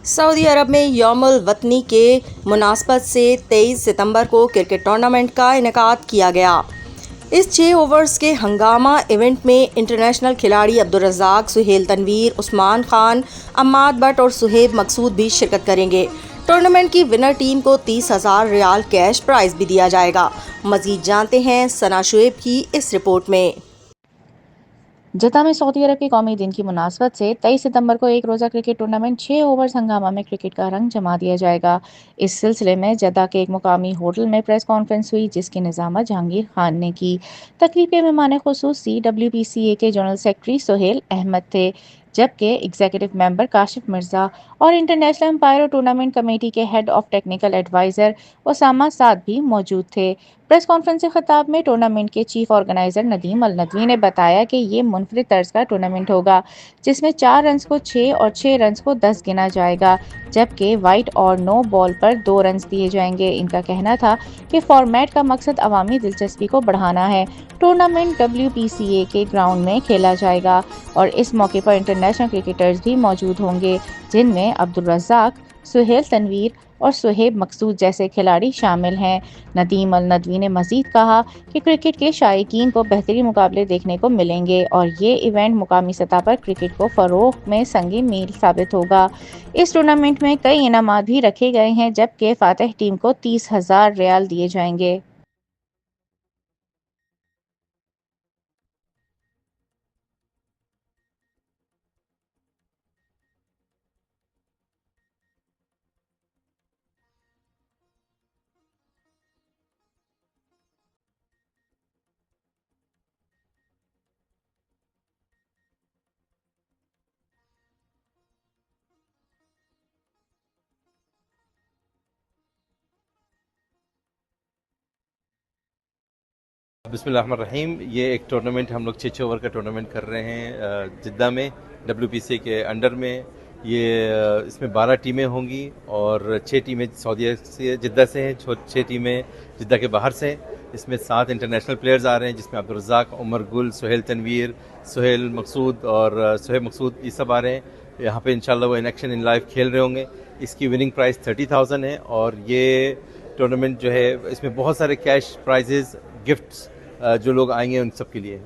Saudi अरब में यौमुल वतनी के मुनासबत से 23 सितंबर को क्रिकेट टूर्नामेंट का इनेकाद किया गया। इस 6 ओवर्स के हंगामा इवेंट में इंटरनेशनल खिलाड़ी अब्दुल रज़ाक, सुहेल तनवीर, उस्मान खान, अम्माद बट और सुहेब मकसूद भी शिरकत करेंगे। टूर्नामेंट की विनर टीम को 30,000 रियाल कैश प्राइज भी दिया जाएगा। मजीद जानते हैं सना शुएब की इस रिपोर्ट में। जद्दा में सऊदी अरब के कौमी दिन की मुनासबत से 23 सितंबर को एक रोज़ा क्रिकेट टूर्नामेंट 6 ओवर्स हंगामा में क्रिकेट का रंग जमा दिया जाएगा। इस सिलसिले में जद्दा के एक मुकामी होटल में प्रेस कॉन्फ्रेंस हुई, जिसकी निज़ामत जहांगीर खान ने की। तकरीब के मेहमान खुसूसी WPCA के जनरल सेक्रेटरी सुहेल अहमद थे, जबकि एग्जीक्यूटिव मेंबर काशिफ मिर्ज़ा और इंटरनेशनल एम्पायर और टूर्नामेंट कमेटी के head of technical adviser Osama Saad भी मौजूद थे। प्रेस कॉन्फ्रेंस से खिताब में टूर्नामेंट के चीफ ऑर्गेनाइजर नदीम अल नदवी ने बताया कि ये मुनफरिद तर्ज का टूर्नामेंट होगा, जिसमें 4 रन्स को 6 और 6 रन्स को 10 गिना जाएगा, जबकि वाइड और नो बॉल पर 2 रन्स दिए जाएंगे। इनका कहना था कि फॉर्मेट का मकसद अवामी दिलचस्पी को बढ़ाना है। टूर्नामेंट WPCA के ग्राउंड में खेला जाएगा और इस मौके पर इंटरनेशनल क्रिकेटर्स भी मौजूद होंगे, जिनमें अब्दुल रज़ाक, सुहेल तनवीर और सुहेब मकसूद जैसे खिलाड़ी शामिल हैं। नदीम अल नदवी ने मजीद कहा कि क्रिकेट के शायकीन को बेहतरीन मुकाबले देखने को मिलेंगे और ये इवेंट मुकामी सतह पर क्रिकेट को फ़रोग़ में संगी मील साबित होगा। इस टूर्नामेंट में कई इनामात भी रखे गए हैं, जबकि फातिह टीम को 30,000 रियाल दिए जाएंगे। बिस्मिल्लाहिर्रहमानिर्रहीम। ये एक टूर्नामेंट हम लोग 6 ओवर का टूर्नामेंट कर रहे हैं जिद्दा में WPCA के अंडर में। ये इसमें 12 टीमें होंगी और 6 टीमें सऊदी से जिद्दा से हैं, 6 टीमें जिद्दा के बाहर से। इसमें 7 इंटरनेशनल प्लेयर्स आ रहे हैं, जिसमें अब्दुल रज़ाक, उमर गुल, सुहेल तनवीर, सुहेल मकसूद और सुहेब मकसूद ये सब आ रहे हैं। यहाँ पे इंशाल्लाह वो इन एक्शन इन लाइव खेल रहे होंगे। इसकी विनिंग प्राइस 30,000 है और ये टूर्नामेंट जो है इसमें बहुत सारे कैश प्राइजेस, गिफ्ट्स जो लोग आएंगे उन सब के लिए।